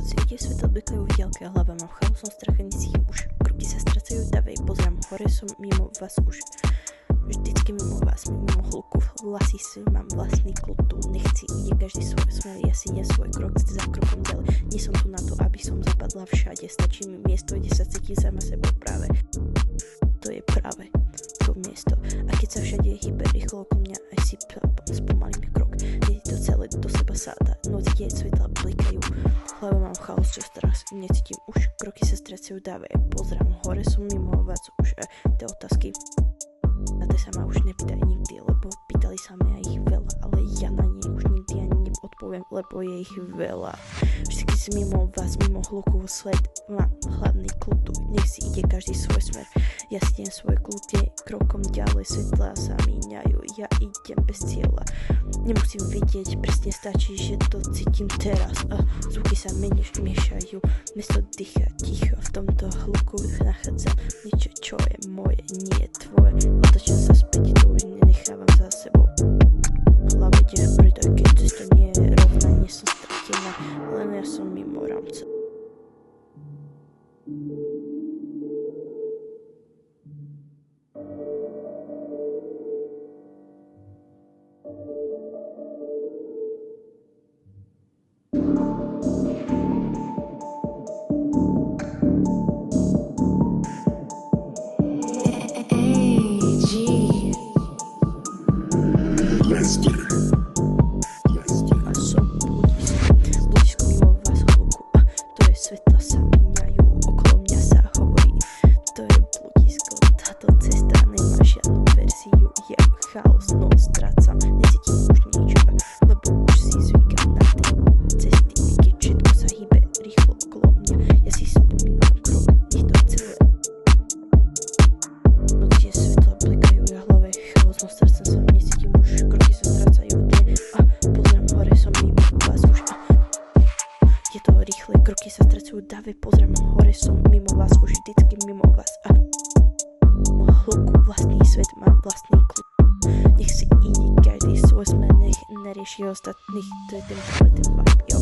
Sviete svetlo blikajú v diaľke a hlava mám v chaosom strache, necítim už. Kroky sa stracajú davej, pozerám hore, som mimo vás už. Vždycky mimo vás, mimo hluku, vlasy si mám vlastný kľud tu. Nechci, ide každý svoj smer, ja si nie svoj krok za krokom ďalej. Nie som tu na to, aby som zapadla všade, stačí mi miesto, kde sa cítim sama sebou práve. To je práve to miesto. A keď sa všade hýbe rýchlo okolo mňa, aj si spomalím krok. Nie to celé do seba sáda, noc je, svetla blikajú. Hlava mám chaos, čo strach, necítim už, kroky sa stracajú dáve. Pozerám hore, som mimo vás už. Tie otázky na to sa ma už nepýtaj nikdy, lebo pýtali sa ma ich veľa, ale ja na ne už nikdy ani neodpoviem, lebo je ich veľa. Vždycky si mimo vás, mimo hluku, svet mám hlavný kľud, nech si ide každý svoj smer. Ja si idem svoj kľud, krokom ďalej, svetlá sa míňajú, ja idem bez cieľa. Nemusím vidieť, presne stačí, že to cítim teraz. A zvuky sa miešajú, miesto dýcha ticho, v tomto hluku nachádzam niečo, čo je moje, nie tvoje. Otočím sa späť, to už nenechávam za sebou. Hlava ide vpred, aj keď cesta nie je rovná, nie som stratená, len ja som mimo rámca. A som blízko mimo vás hluku, a to je svetla sa míňajú, okolo mňa sa hovorí, to je blúdisko, táto cesta nemá žiadnu verziu, je chaos, no strácam, necítim už nič, lebo už si zvykám na tej cesty, keď všetko sa hýbe rýchlo okolo mňa, ja si spomínam krok, nech to celé. Noc je, svetla blikajú, ja hlave chaos, no strácam sa, necítim už, kroky sa strácajú dne a pozriem hore, som mimo vás už. Je to rýchle, kroky sa strácajú dáve, pozriem hore, som mimo vás už, vždycky mimo vás a hluku vlastný svet, mám vlastný kľud. Nech si ide každý svoj smer, nech nerieši ostatných, to je ten vibe, jo.